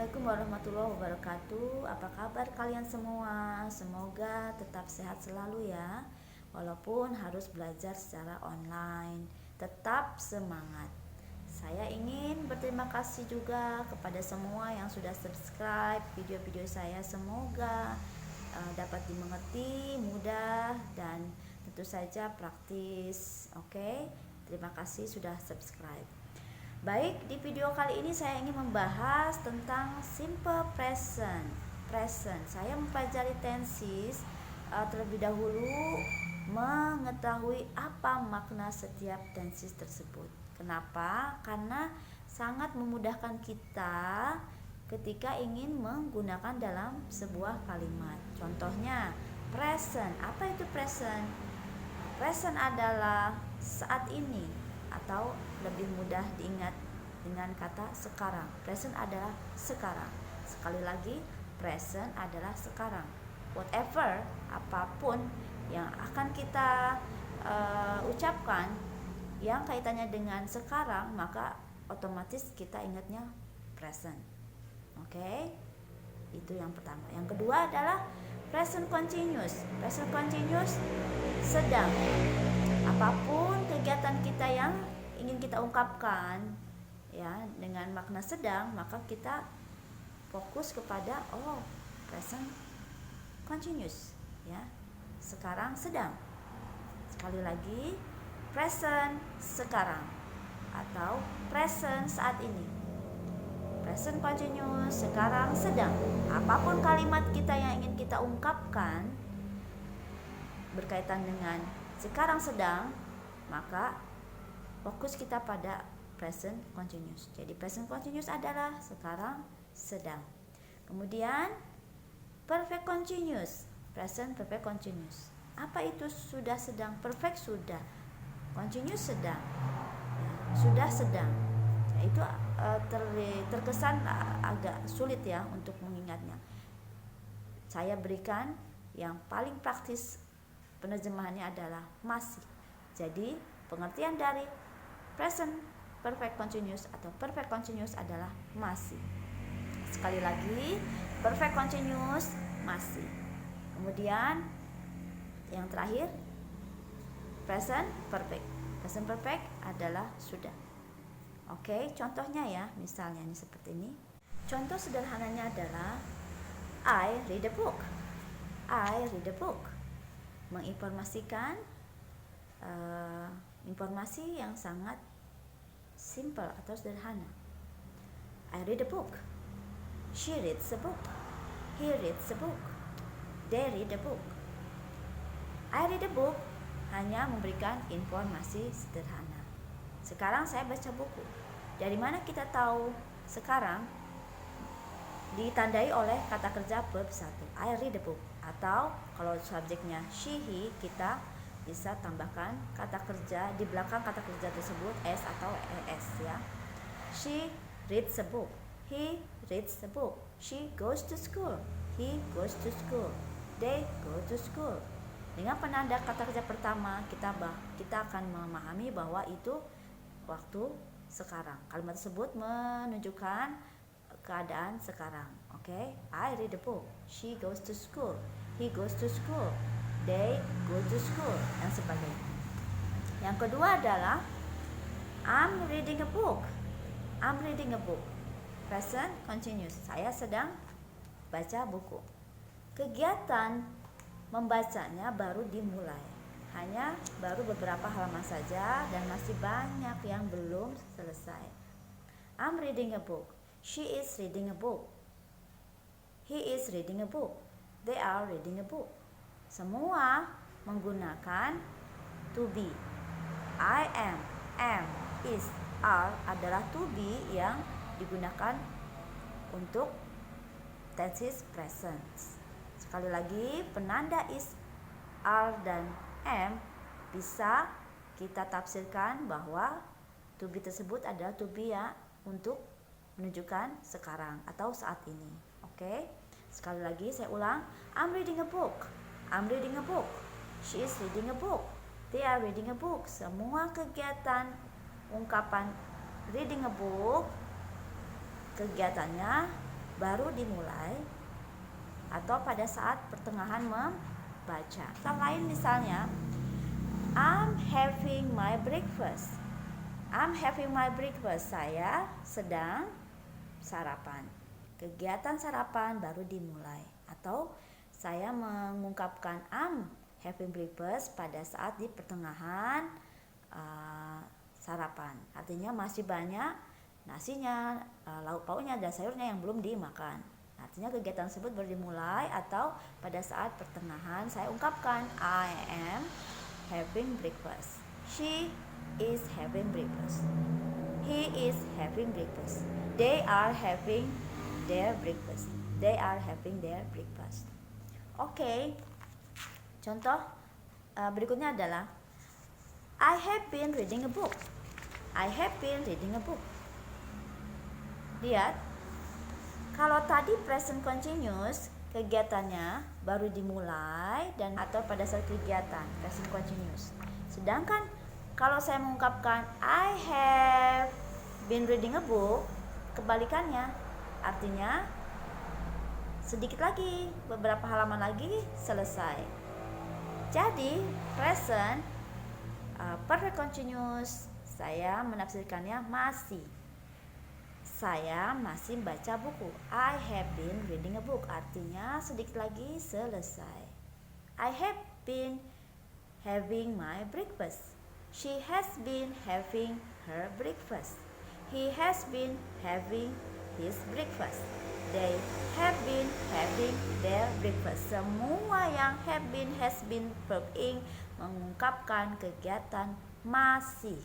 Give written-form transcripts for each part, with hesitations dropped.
Assalamualaikum warahmatullahi wabarakatuh. Apa kabar kalian semua? Semoga tetap sehat selalu ya. Walaupun harus belajar secara online, tetap semangat. Saya ingin berterima kasih juga kepada semua yang sudah subscribe video-video saya. Semoga dapat dimengerti, mudah, dan tentu saja praktis. Oke, terima kasih sudah subscribe. Baik, di video kali ini saya ingin membahas tentang simple present. Saya mempelajari tenses terlebih dahulu, mengetahui apa makna setiap tenses tersebut. Kenapa? Karena sangat memudahkan kita ketika ingin menggunakan dalam sebuah kalimat. Contohnya, present. Apa itu present? Present adalah saat ini, atau lebih mudah diingat dengan kata sekarang. Present adalah sekarang. Sekali lagi, present adalah sekarang. Whatever, apapun yang akan kita ucapkan yang kaitannya dengan sekarang, maka otomatis kita ingatnya present. Oke? Itu yang pertama. Yang kedua adalah present continuous. Present continuous sedang. Apapun kegiatan kita yang ingin kita ungkapkan ya dengan makna sedang, maka kita fokus kepada present continuous ya. Sekarang sedang. Sekali lagi, present sekarang atau present saat ini. Present continuous, sekarang sedang. Apapun kalimat kita yang ingin kita ungkapkan berkaitan dengan sekarang sedang, maka fokus kita pada present continuous. Jadi present continuous adalah sekarang sedang. Kemudian perfect continuous, present perfect continuous. Apa itu sudah sedang? Perfect sudah, continuous sedang, ya, sudah sedang. Ya, itu terkesan agak sulit ya untuk mengingatnya. Saya berikan yang paling praktis, penerjemahannya adalah masih. Jadi pengertian dari present perfect continuous atau perfect continuous adalah masih. Sekali lagi, perfect continuous masih. Kemudian yang terakhir, present perfect. Present perfect adalah sudah. Oke, contohnya ya, misalnya ini seperti ini. Contoh sederhananya adalah I read a book. I read a book. Menginformasikan informasi yang sangat simple atau sederhana. I read a book. She reads a book. He reads a book. They read a book. I read a book hanya memberikan informasi sederhana. Sekarang saya baca buku. Dari mana kita tahu sekarang? Ditandai oleh kata kerja verb 1. I read a book. Atau kalau subjeknya she, he, kita bisa tambahkan kata kerja di belakang kata kerja tersebut s atau es ya. She reads a book. He reads a book. She goes to school. He goes to school. They go to school. Dengan penanda kata kerja pertama, kita akan memahami bahwa itu waktu sekarang. Kalimat tersebut menunjukkan keadaan sekarang. Oke, I read a book. She goes to school. He goes to school. They go to school, dan sebagainya. Yang kedua adalah I'm reading a book. I'm reading a book. Present continuous. Saya sedang baca buku. Kegiatan membacanya baru dimulai. Hanya baru beberapa halaman saja dan masih banyak yang belum selesai. I'm reading a book. She is reading a book. He is reading a book. They are reading a book. Semua menggunakan to be. I am, is, are adalah to be yang digunakan untuk tenses present. Sekali lagi, penanda is, are, dan am bisa kita tafsirkan bahwa to be tersebut adalah to be ya untuk menunjukkan sekarang atau saat ini. Oke, sekali lagi saya ulang. I'm reading a book. I'm reading a book. She is reading a book. They are reading a book. Semua kegiatan ungkapan reading a book, kegiatannya baru dimulai atau pada saat pertengahan membaca. Contoh lain misalnya, I'm having my breakfast. I'm having my breakfast. Saya sedang sarapan. Kegiatan sarapan baru dimulai. Atau saya mengungkapkan I'm having breakfast pada saat di pertengahan sarapan. Artinya masih banyak nasinya, lauk pauknya dan sayurnya yang belum dimakan. Artinya kegiatan tersebut baru dimulai atau pada saat pertengahan saya ungkapkan I am having breakfast. She is having breakfast. He is having breakfast. They are having their breakfast. They are having their breakfast. Oke. Contoh berikutnya adalah I have been reading a book. I have been reading a book. Lihat, kalau tadi present continuous, kegiatannya baru dimulai dan atau pada saat kegiatan present continuous. Sedangkan kalau saya mengungkapkan I have been reading a book, kebalikannya. Artinya sedikit lagi, beberapa halaman lagi selesai. Jadi present perfect continuous saya menafsirkannya masih. Saya masih baca buku. I have been reading a book. Artinya sedikit lagi selesai. I have been having my breakfast. She has been having her breakfast. He has been having his breakfast. They have been having their breakfast. Semua yang have been, has been, verb ing mengungkapkan kegiatan masih.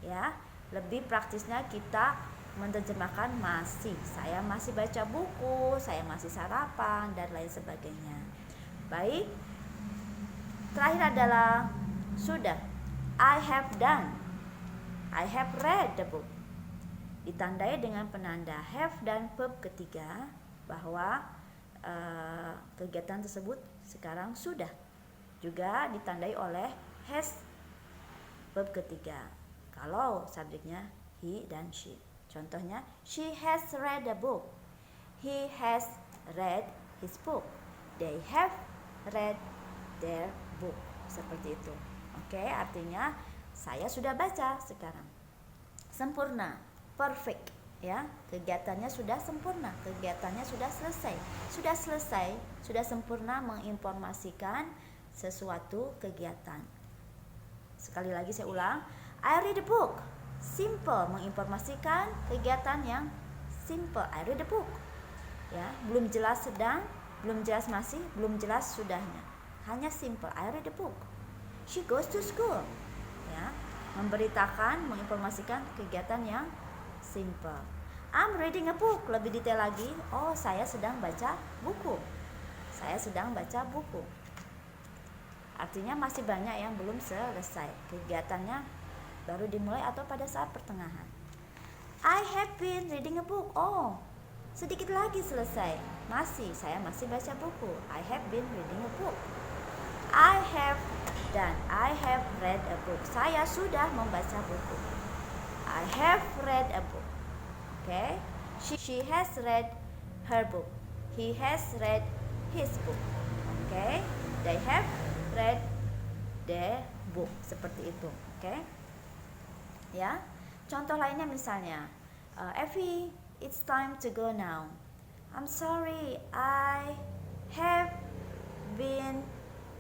Ya, lebih praktisnya kita menerjemahkan masih. Saya masih baca buku, saya masih sarapan dan lain sebagainya. Baik. Terakhir adalah sudah. I have done. I have read the book. Ditandai dengan penanda have dan verb ketiga bahwa kegiatan tersebut sekarang sudah. Juga ditandai oleh has verb ketiga. Kalau subjeknya he dan she. Contohnya, she has read a book. He has read his book. They have read their book. Seperti itu. Oke, artinya saya sudah baca sekarang. Sempurna, perfect, ya. Kegiatannya sudah sempurna, kegiatannya sudah selesai. Sudah sempurna menginformasikan sesuatu kegiatan. Sekali lagi saya ulang, I read a book. Simple, menginformasikan kegiatan yang simple. I read a book. Ya, belum jelas sedang, belum jelas masih, belum jelas sudahnya. Hanya simple. I read a book. She goes to school. Ya, memberitakan, menginformasikan kegiatan yang simple. I'm reading a book. Lebih detail lagi. Oh, saya sedang baca buku. Saya sedang baca buku. Artinya masih banyak yang belum selesai. Kegiatannya baru dimulai atau pada saat pertengahan. I have been reading a book. Oh, sedikit lagi selesai. Saya masih baca buku. I have been reading a book. I have done. I have read a book. Saya sudah membaca buku. I have read a book. Okay? She has read her book. He has read his book. Okay? They have read their book. Seperti itu. Okay? Ya, contoh lainnya misalnya, Effie, it's time to go now. I'm sorry, I have been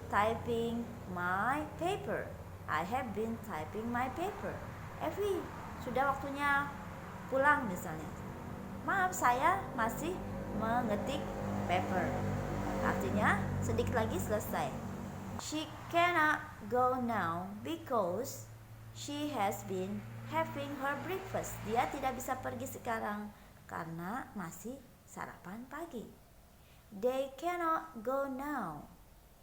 typing my paper. I have been typing my paper. Effie, sudah waktunya pulang misalnya. Maaf, saya masih mengetik paper. Artinya sedikit lagi selesai. She cannot go now because she has been having her breakfast. Dia tidak bisa pergi sekarang karena masih sarapan pagi. They cannot go now.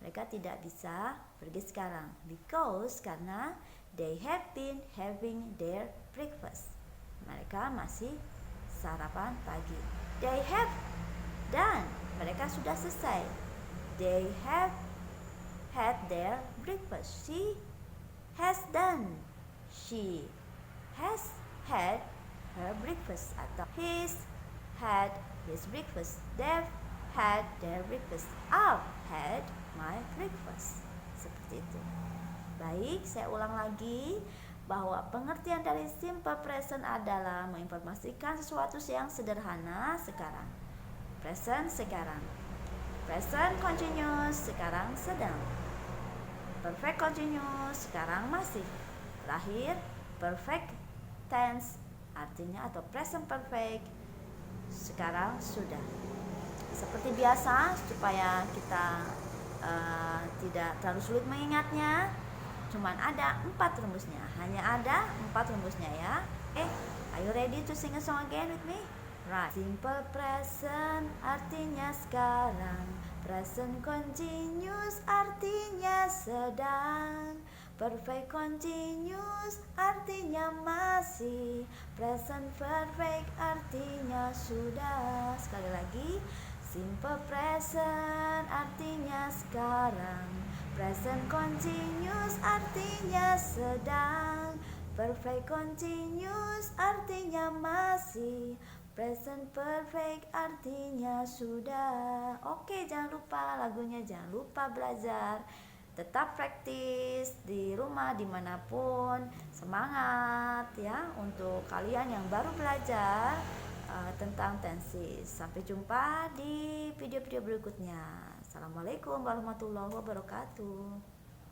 Mereka tidak bisa pergi sekarang because karena they have been having their breakfast. Mereka masih sarapan pagi. They have done. Mereka sudah selesai. They have had their breakfast. She has done. She has had her breakfast atau he had his breakfast. They've had their breakfast. I've had my breakfast. Seperti itu. Baik, saya ulang lagi bahwa pengertian dari simple present adalah menginformasikan sesuatu yang sederhana sekarang. Present sekarang. Present continuous sekarang sedang. Perfect continuous sekarang masih. Terakhir, perfect tense artinya atau present perfect sekarang sudah. Seperti biasa, supaya kita tidak terlalu sulit mengingatnya, cuman ada 4 rumusnya. Hanya ada 4 rumusnya ya. Are you ready to sing a song again with me? Right. Simple present artinya sekarang. Present continuous artinya sedang. Perfect continuous artinya masih. Present perfect artinya sudah. Sekali lagi, simple present artinya sekarang. Present continuous artinya sedang. Perfect continuous artinya masih. Present perfect artinya sudah. Oke, jangan lupa lagunya, jangan lupa belajar. Tetap praktis di rumah dimanapun. Semangat ya untuk kalian yang baru belajar tentang tenses. Sampai jumpa di video-video berikutnya. Assalamualaikum warahmatullahi wabarakatuh.